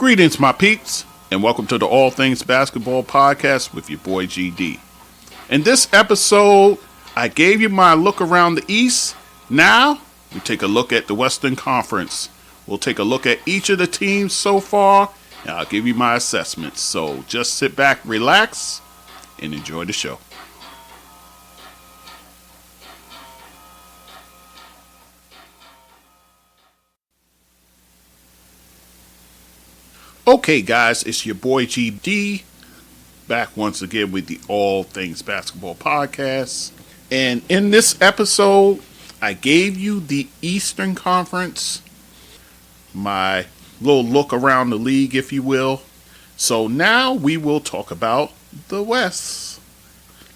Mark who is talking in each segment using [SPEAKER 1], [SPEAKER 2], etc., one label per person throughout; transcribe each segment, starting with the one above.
[SPEAKER 1] Greetings, my peeps, and welcome to the All Things Basketball Podcast with your boy GD. In this episode, I gave you my look around the East. Now, we take a look at the Western Conference. We'll take a look at each of the teams so far, and I'll give you my assessments. So just sit back, relax, and enjoy the show. Okay, guys, it's your boy GD, back once again with the All Things Basketball Podcast. And in this episode, I gave you the Eastern Conference, my little look around the league, if you will. So now we will talk about the West.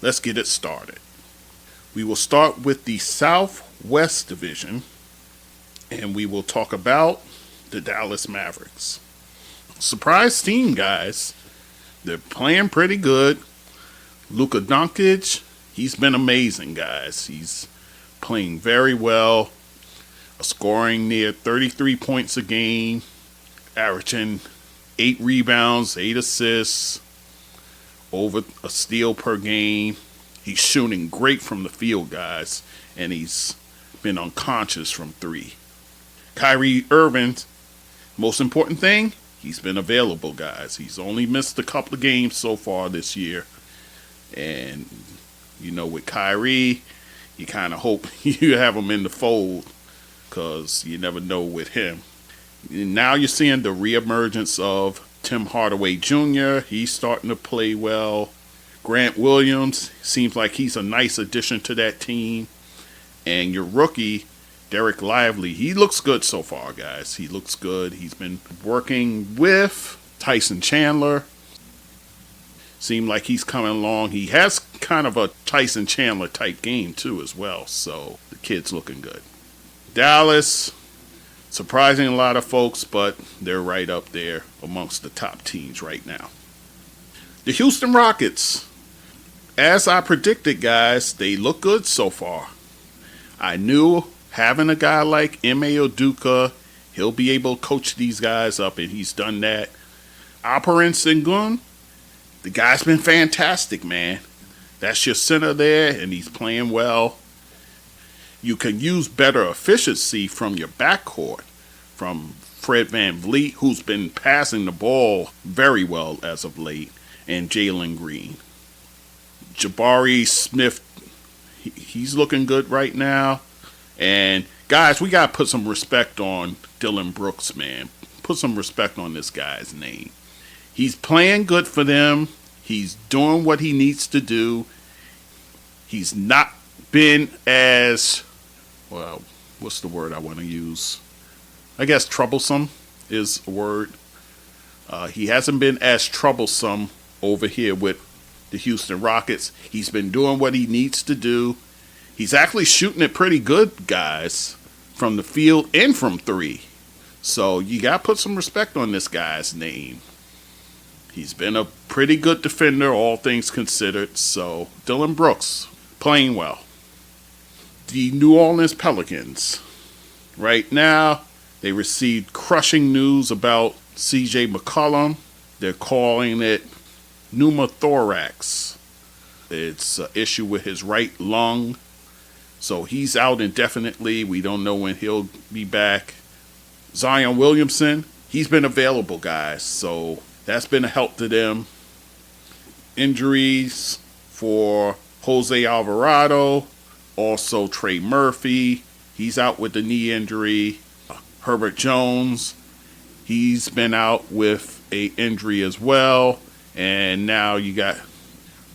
[SPEAKER 1] Let's get it started. We will start with the Southwest Division, and we will talk about the Dallas Mavericks. Surprise team, guys. They're playing pretty good. Luka Doncic, he's been amazing, guys. He's playing very well, scoring near 33 points a game, averaging 8 rebounds, 8 assists, over a steal per game. He's shooting great from the field, guys, and he's been unconscious from 3. Kyrie Irving, most important thing, he's been available, guys. He's only missed a couple of games so far this year. And, you know, with Kyrie, you kind of hope you have him in the fold because you never know with him. And now you're seeing the reemergence of Tim Hardaway Jr. He's starting to play well. Grant Williams seems like he's a nice addition to that team. And your rookie, Derek Lively, he looks good so far, guys. He looks good. He's been working with Tyson Chandler. Seemed like he's coming along. He has kind of a Tyson Chandler type game, too, as well. So the kid's looking good. Dallas, surprising a lot of folks, but they're right up there amongst the top teams right now. The Houston Rockets, as I predicted, guys, they look good so far. I knew having a guy like Ime Udoka, he'll be able to coach these guys up, and he's done that. Alperen Sengun, the guy's been fantastic, man. That's your center there, and he's playing well. You can use better efficiency from your backcourt, from Fred VanVleet, who's been passing the ball very well as of late, and Jalen Green. Jabari Smith, he's looking good right now. And, guys, we got to put some respect on Dillon Brooks, man. Put some respect on this guy's name. He's playing good for them. He's doing what he needs to do. He's not been as, well, what's the word I want to use? I guess troublesome is a word. He hasn't been as troublesome over here with the Houston Rockets. He's been doing what he needs to do. He's actually shooting it pretty good, guys, from the field and from 3. So you got to put some respect on this guy's name. He's been a pretty good defender, all things considered. So Dillon Brooks, playing well. The New Orleans Pelicans. Right now, they received crushing news about CJ McCollum. They're calling it pneumothorax. It's an issue with his right lung. So he's out indefinitely. We don't know when he'll be back. Zion Williamson, he's been available, guys. So that's been a help to them. Injuries for Jose Alvarado. Also Trey Murphy. He's out with the knee injury. Herbert Jones, he's been out with an injury as well. And now you got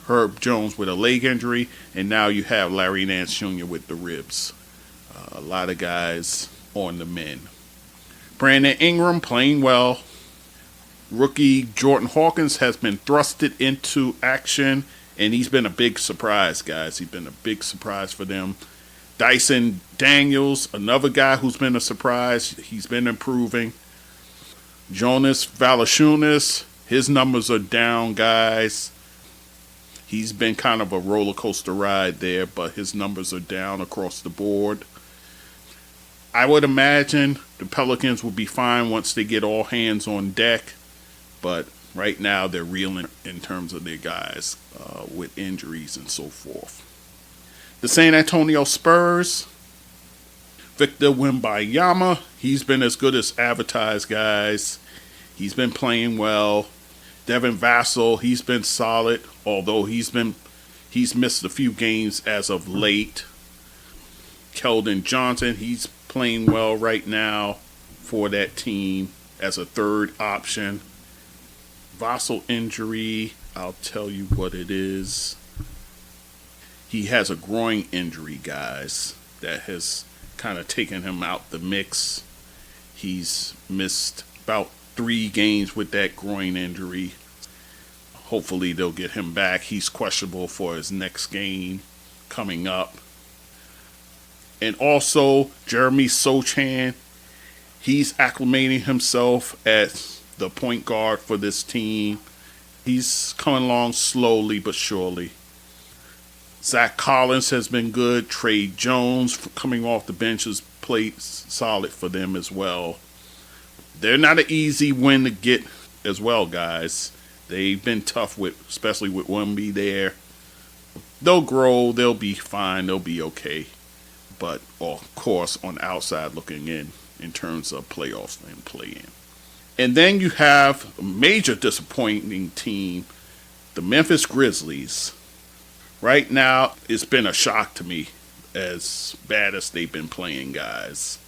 [SPEAKER 1] Herb Jones with a leg injury, and now you have Larry Nance Jr. with the ribs. A lot of guys on the mend. Brandon Ingram playing well. Rookie Jordan Hawkins has been thrusted into action, and he's been a big surprise, guys. He's been a big surprise for them. Dyson Daniels, another guy who's been a surprise. He's been improving. Jonas Valanciunas, his numbers are down, guys. He's been kind of a roller coaster ride there, but his numbers are down across the board. I would imagine the Pelicans will be fine once they get all hands on deck. But right now they're reeling in terms of their guys with injuries and so forth. The San Antonio Spurs, Victor Wembanyama, he's been as good as advertised, guys. He's been playing well. Devin Vassell, he's been solid, although he's missed a few games as of late. Keldon Johnson, he's playing well right now for that team as a third option. Vassell injury, I'll tell you what it is. He has a groin injury, guys, that has kind of taken him out the mix. He's missed about 3 games with that groin injury. Hopefully they'll get him back. He's questionable for his next game coming up. And also Jeremy Sochan, he's acclimating himself as the point guard for this team. He's coming along slowly but surely. Zach Collins has been good. Trey Jones, coming off the bench, has played solid for them as well. They're not an easy win to get as well, guys. They've been tough, especially with Wemby there. They'll grow. They'll be fine. They'll be okay. But, of course, on the outside looking in terms of playoffs and play-in. And then you have a major disappointing team, the Memphis Grizzlies. Right now, it's been a shock to me as bad as they've been playing, guys.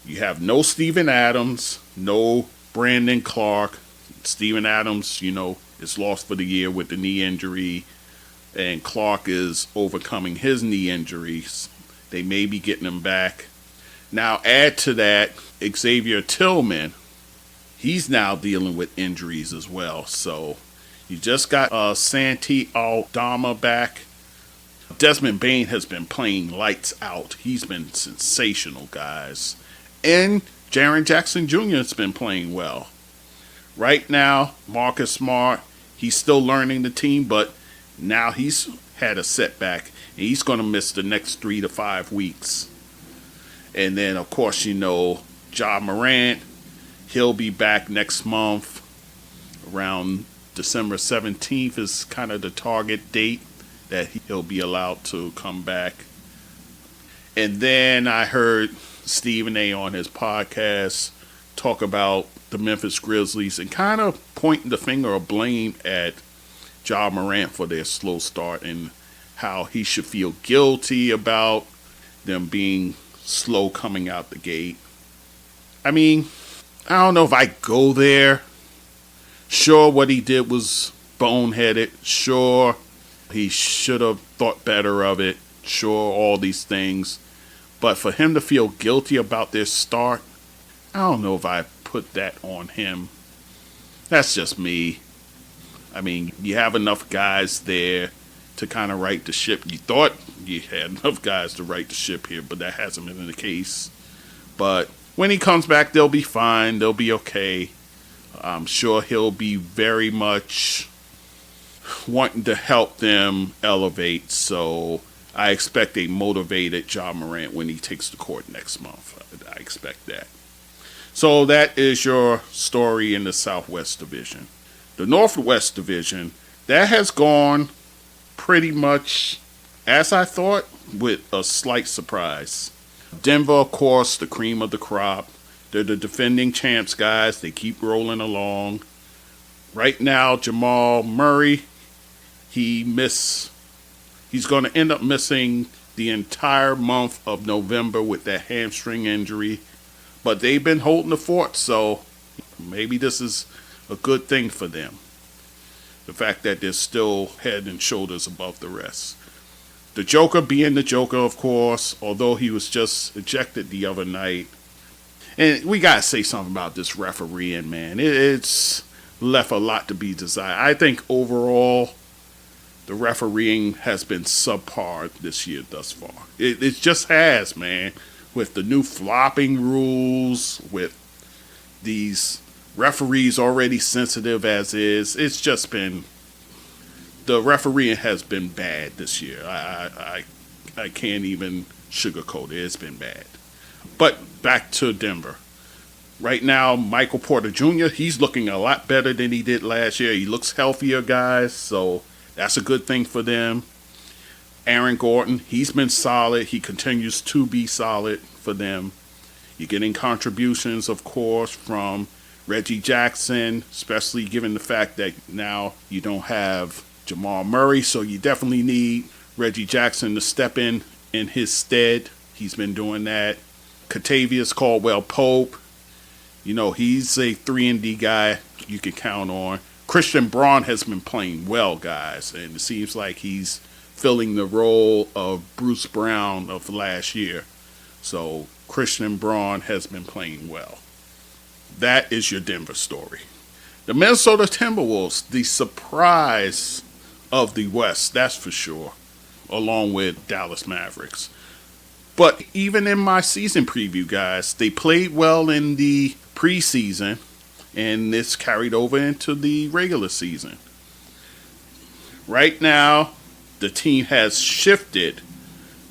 [SPEAKER 1] You have no Steven Adams, no Brandon Clark. Steven Adams, is lost for the year with the knee injury, and Clark is overcoming his knee injuries. They may be getting him back. Now, add to that, Xavier Tillman. He's now dealing with injuries as well. So, you just got Santi Aldama back. Desmond Bane has been playing lights out. He's been sensational, guys. And Jaren Jackson Jr. has been playing well. Right now, Marcus Smart, he's still learning the team, but now he's had a setback. And he's going to miss the next 3 to 5 weeks. And then, of course, Ja Morant, he'll be back next month. Around December 17th is kind of the target date that he'll be allowed to come back. And then I heard Stephen A. on his podcast talk about the Memphis Grizzlies and kind of pointing the finger of blame at Ja Morant for their slow start and how he should feel guilty about them being slow coming out the gate. I mean, I don't know if I go there. Sure, what he did was boneheaded. Sure, he should have thought better of it. Sure, all these things. But for him to feel guilty about their start, I don't know if I put that on him. That's just me. I mean, you have enough guys there to kind of right the ship. You thought you had enough guys to right the ship here, but that hasn't been the case. But when he comes back, they'll be fine. They'll be okay. I'm sure he'll be very much wanting to help them elevate. So I expect a motivated Ja Morant when he takes the court next month. I expect that. So that is your story in the Southwest Division. The Northwest Division, that has gone pretty much as I thought, with a slight surprise. Denver, of course, the cream of the crop. They're the defending champs, guys. They keep rolling along. Right now, Jamal Murray, he's going to end up missing the entire month of November with that hamstring injury. But they've been holding the fort, so maybe this is a good thing for them. The fact that they're still head and shoulders above the rest. The Joker being the Joker, of course, although he was just ejected the other night. And we got to say something about this refereeing, man. It's left a lot to be desired. I think overall, the refereeing has been subpar this year thus far. It just has, man. With the new flopping rules, with these referees already sensitive as is, it's just been, the refereeing has been bad this year. I can't even sugarcoat it. It's been bad. But back to Denver. Right now, Michael Porter Jr., he's looking a lot better than he did last year. He looks healthier, guys, so that's a good thing for them. Aaron Gordon, he's been solid. He continues to be solid for them. You're getting contributions, of course, from Reggie Jackson, especially given the fact that now you don't have Jamal Murray, so you definitely need Reggie Jackson to step in his stead. He's been doing that. Kentavious Caldwell-Pope, he's a 3-and-D guy you can count on. Christian Braun has been playing well, guys, and it seems like he's filling the role of Bruce Brown of last year. So Christian Braun has been playing well. That is your Denver story. The Minnesota Timberwolves, the surprise of the West, that's for sure, along with Dallas Mavericks. But even in my season preview, guys, they played well in the preseason, and this carried over into the regular season. Right now, the team has shifted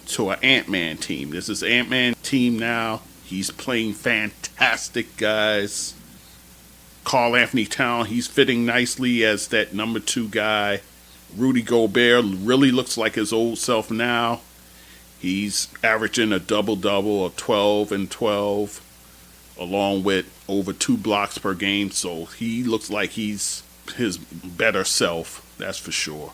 [SPEAKER 1] to an Ant-Man team. This is Ant-Man team now. He's playing fantastic, guys. Karl Anthony Towns, he's fitting nicely as that number 2 guy. Rudy Gobert really looks like his old self now. He's averaging a double-double of 12 and 12, along with over 2 blocks per game. So he looks like he's his better self, that's for sure.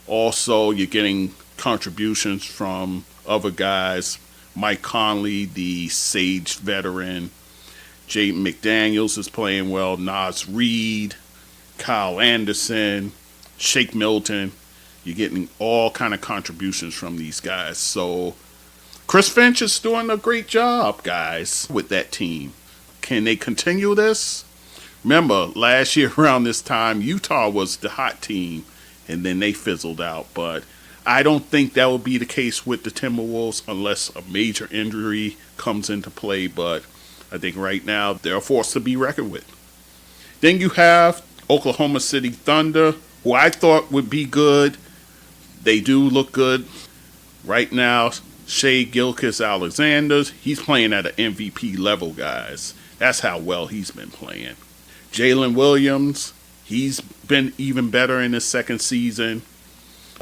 [SPEAKER 1] Also, you're getting contributions from other guys. Mike Conley, the Sage veteran. Jaden McDaniels is playing well. Naz Reid, Kyle Anderson, Shake Milton. You're getting all kind of contributions from these guys. So Chris Finch is doing a great job, guys, with that team. Can they continue this? Remember, last year around this time, Utah was the hot team, and then they fizzled out. But I don't think that will be the case with the Timberwolves unless a major injury comes into play. But I think right now they're a force to be reckoned with. Then you have Oklahoma City Thunder, who I thought would be good. They do look good. Right now, Shai Gilgeous-Alexander, he's playing at an MVP level, guys. That's how well he's been playing. Jalen Williams, he's been even better in his second season.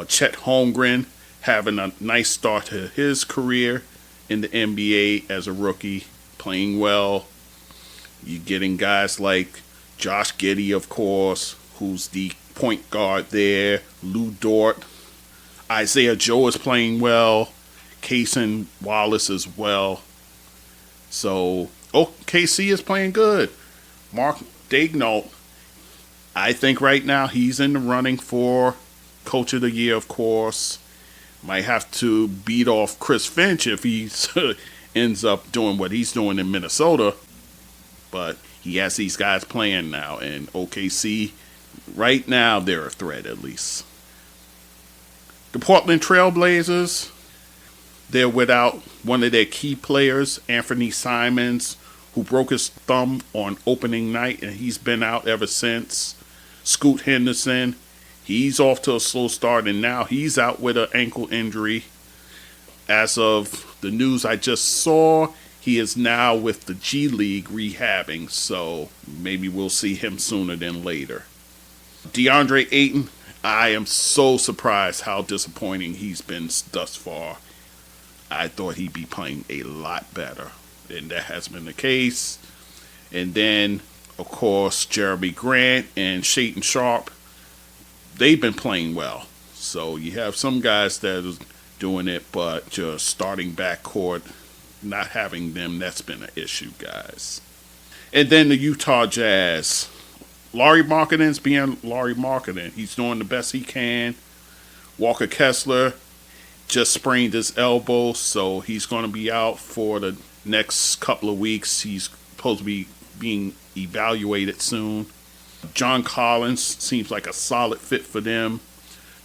[SPEAKER 1] Chet Holmgren having a nice start to his career in the NBA as a rookie, playing well. You're getting guys like Josh Giddey, of course, who's the point guard there. Lou Dort. Isaiah Joe is playing well. Cason Wallace as well. So, KC is playing good. Mark Daigneault, I think right now he's in the running for Coach of the Year, of course. Might have to beat off Chris Finch if he ends up doing what he's doing in Minnesota. But he has these guys playing now. And OKC, right now, they're a threat at least. The Portland Trailblazers, they're without one of their key players, Anthony Simons, who broke his thumb on opening night, and he's been out ever since. Scoot Henderson, he's off to a slow start, and now he's out with an ankle injury. As of the news I just saw, he is now with the G League rehabbing, so maybe we'll see him sooner than later. DeAndre Ayton, I am so surprised how disappointing he's been thus far. I thought he'd be playing a lot better, and that has been the case. And then, of course, Jeremy Grant and Shaedon Sharpe, they've been playing well. So you have some guys that are doing it, but just starting backcourt, not having them, that's been an issue, guys. And then the Utah Jazz. Lauri Markkanen's being Lauri Markkanen. He's doing the best he can. Walker Kessler just sprained his elbow, so he's going to be out for the next couple of weeks. He's supposed to be being evaluated soon. John Collins seems like a solid fit for them.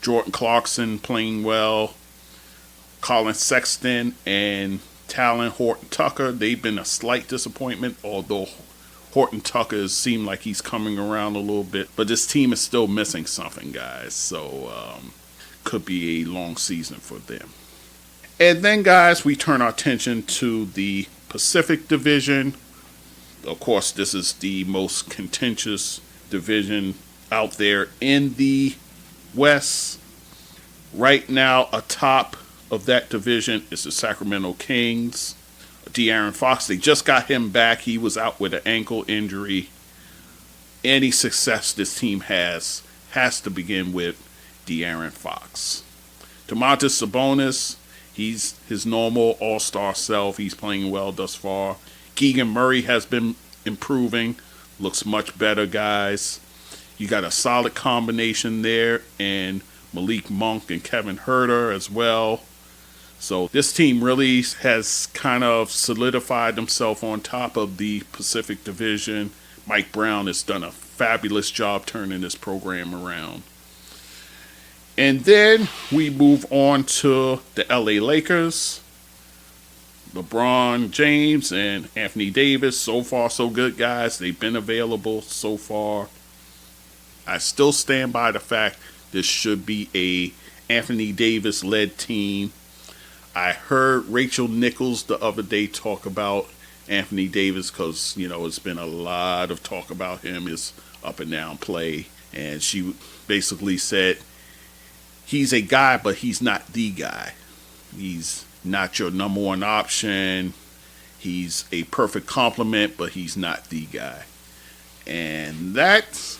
[SPEAKER 1] Jordan Clarkson playing well. Colin Sexton and Talon Horton-Tucker, they've been a slight disappointment, although Horton Tucker seemed like he's coming around a little bit. But this team is still missing something, guys. So, could be a long season for them. And then, guys, we turn our attention to the Pacific Division. Of course, this is the most contentious division out there in the West. Right now, atop of that division is the Sacramento Kings. De'Aaron Fox, they just got him back. He was out with an ankle injury. Any success this team has to begin with De'Aaron Fox. Domantas Sabonis, he's his normal all-star self. He's playing well thus far. Keegan Murray has been improving. Looks much better, guys. You got a solid combination there, and Malik Monk and Kevin Huerter as well. So this team really has kind of solidified themselves on top of the Pacific Division. Mike Brown has done a fabulous job turning this program around. And then we move on to the LA Lakers. LeBron James and Anthony Davis. So far, so good, guys. They've been available so far. I still stand by the fact this should be a Anthony Davis-led team. I heard Rachel Nichols the other day talk about Anthony Davis because, it's been a lot of talk about him, his up and down play. And she basically said, he's a guy, but he's not the guy. He's not your number one option. He's a perfect complement, but he's not the guy. And that,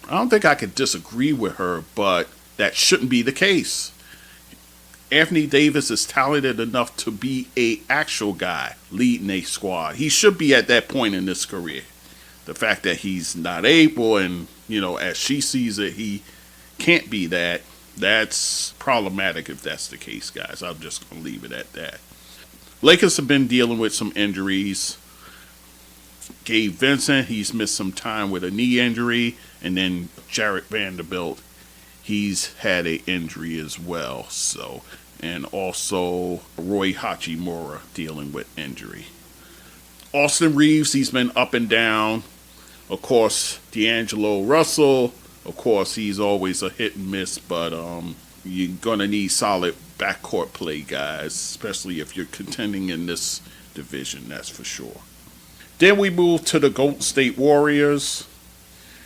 [SPEAKER 1] I don't think I could disagree with her, but that shouldn't be the case. Anthony Davis is talented enough to be an actual guy leading a squad. He should be at that point in his career. The fact that he's not able and, as she sees it, he can't be that, that's problematic if that's the case, guys. I'm just going to leave it at that. Lakers have been dealing with some injuries. Gabe Vincent, he's missed some time with a knee injury. And then Jarrett Vanderbilt, he's had an injury as well. And also Roy Hachimura dealing with injury. Austin Reeves, he's been up and down. Of course, D'Angelo Russell, of course, he's always a hit and miss, but you're going to need solid backcourt play, guys, especially if you're contending in this division, that's for sure. Then we move to the Golden State Warriors.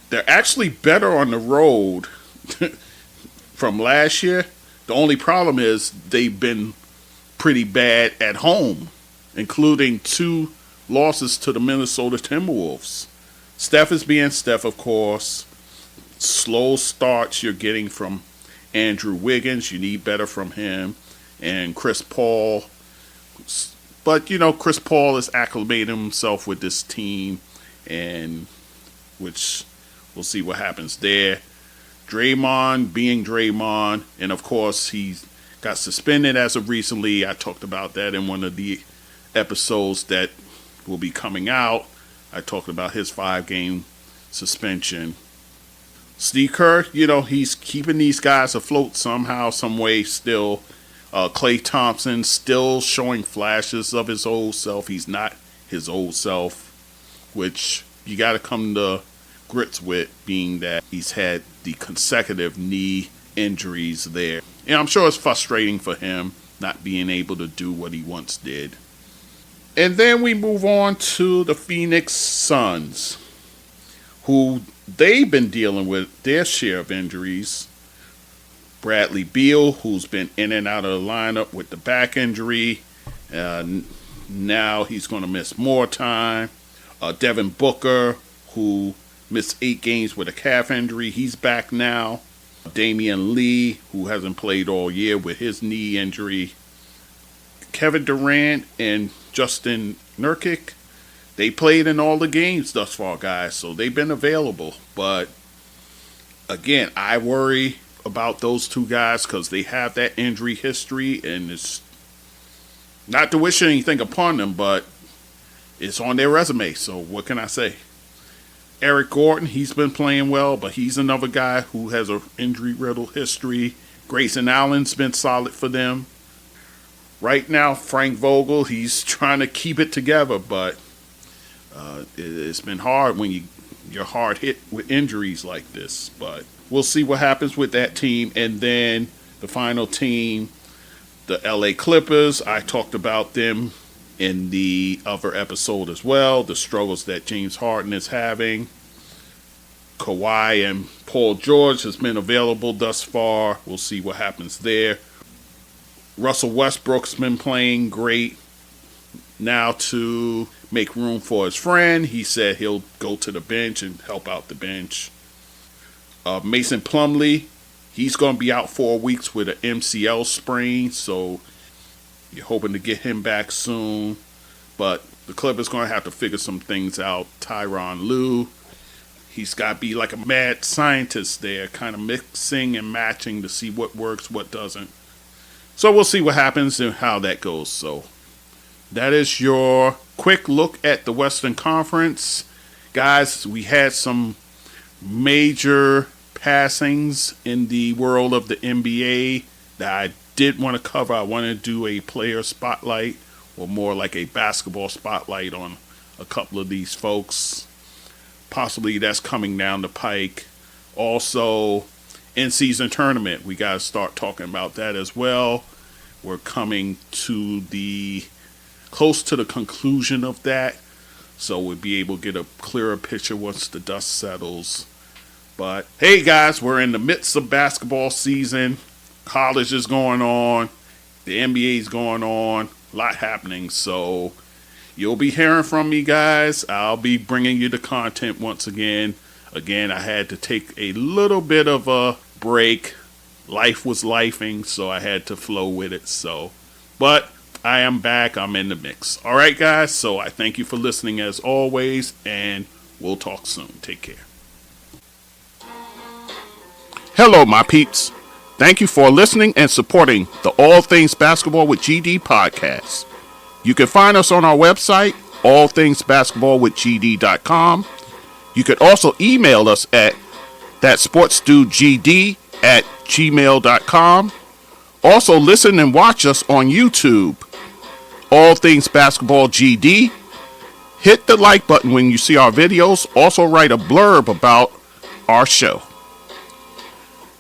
[SPEAKER 1] They're actually better on the road from last year. The only problem is they've been pretty bad at home, including 2 losses to the Minnesota Timberwolves. Steph is being Steph, of course. Slow starts you're getting from Andrew Wiggins. You need better from him. And Chris Paul. But, Chris Paul is acclimating himself with this team, and which we'll see what happens there. Draymond being Draymond, and of course he got suspended as of recently. I talked about that in one of the episodes that will be coming out. I talked about his 5-game suspension. Steve Kerr, he's keeping these guys afloat somehow, some way still. Klay Thompson still showing flashes of his old self. He's not his old self, which you got to come to grits with, being that he's had the consecutive knee injuries there. And I'm sure it's frustrating for him not being able to do what he once did. And then we move on to the Phoenix Suns, who they've been dealing with their share of injuries. Bradley Beal, who's been in and out of the lineup with the back injury. Now he's going to miss more time. Devin Booker, who missed 8 games with a calf injury. He's back now. Damian Lee, who hasn't played all year with his knee injury. Kevin Durant and Justin Nurkic, they played in all the games thus far, guys, so they've been available. But, again, I worry about those 2 guys because they have that injury history, and it's not to wish anything upon them, but it's on their resume, so what can I say? Eric Gordon, he's been playing well, but he's another guy who has an injury-riddled history. Grayson Allen's been solid for them. Right now, Frank Vogel, he's trying to keep it together, but it's been hard when you're hard hit with injuries like this. But we'll see what happens with that team. And then the final team, the LA Clippers, I talked about them in the other episode as well. The struggles that James Harden is having. Kawhi and Paul George has been available thus far. We'll see what happens there. Russell Westbrook's been playing great. Now to make room for his friend, he said he'll go to the bench and help out the bench. Mason Plumlee, he's going to be out 4 weeks with an MCL sprain, so you're hoping to get him back soon. But the Clippers going to have to figure some things out. Tyronn Lue, he's got to be like a mad scientist there, kind of mixing and matching to see what works, what doesn't. So we'll see what happens and how that goes. So that is your quick look at the Western Conference. Guys, we had some major passings in the world of the NBA that I did want to cover. I want to do a player spotlight, or more like a basketball spotlight on a couple of these folks. Possibly that's coming down the pike. Also, in-season tournament. We got to start talking about that as well. We're coming to close to the conclusion of that, so we'll be able to get a clearer picture once the dust settles. But hey guys, we're in the midst of basketball season. College is going on. The NBA is going on. A lot happening, so you'll be hearing from me, guys. I'll be bringing you the content once again. Again, I had to take a little bit of a break. Life was lifing, so I had to flow with it. But I am back. I'm in the mix. All right, guys. So I thank you for listening as always, and we'll talk soon. Take care. Hello, my peeps. Thank you for listening and supporting the All Things Basketball with GD podcast. You can find us on our website, allthingsbasketballwithgd.com. You could also email us at thatsportsdudegd@gmail.com. Also listen and watch us on YouTube, All Things Basketball GD. Hit the like button when you see our videos. Also write a blurb about our show.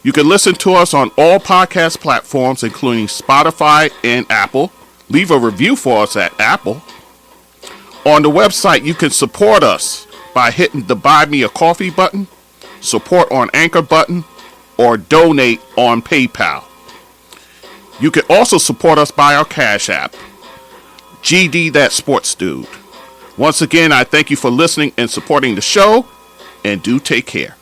[SPEAKER 1] You can listen to us on all podcast platforms, including Spotify and Apple. Leave a review for us at Apple. On the website, you can support us by hitting the Buy Me a Coffee button, support on Anchor button, or donate on PayPal. You can also support us by our Cash App, gdthatsportsdude. Once again, I thank you for listening and supporting the show, and do take care.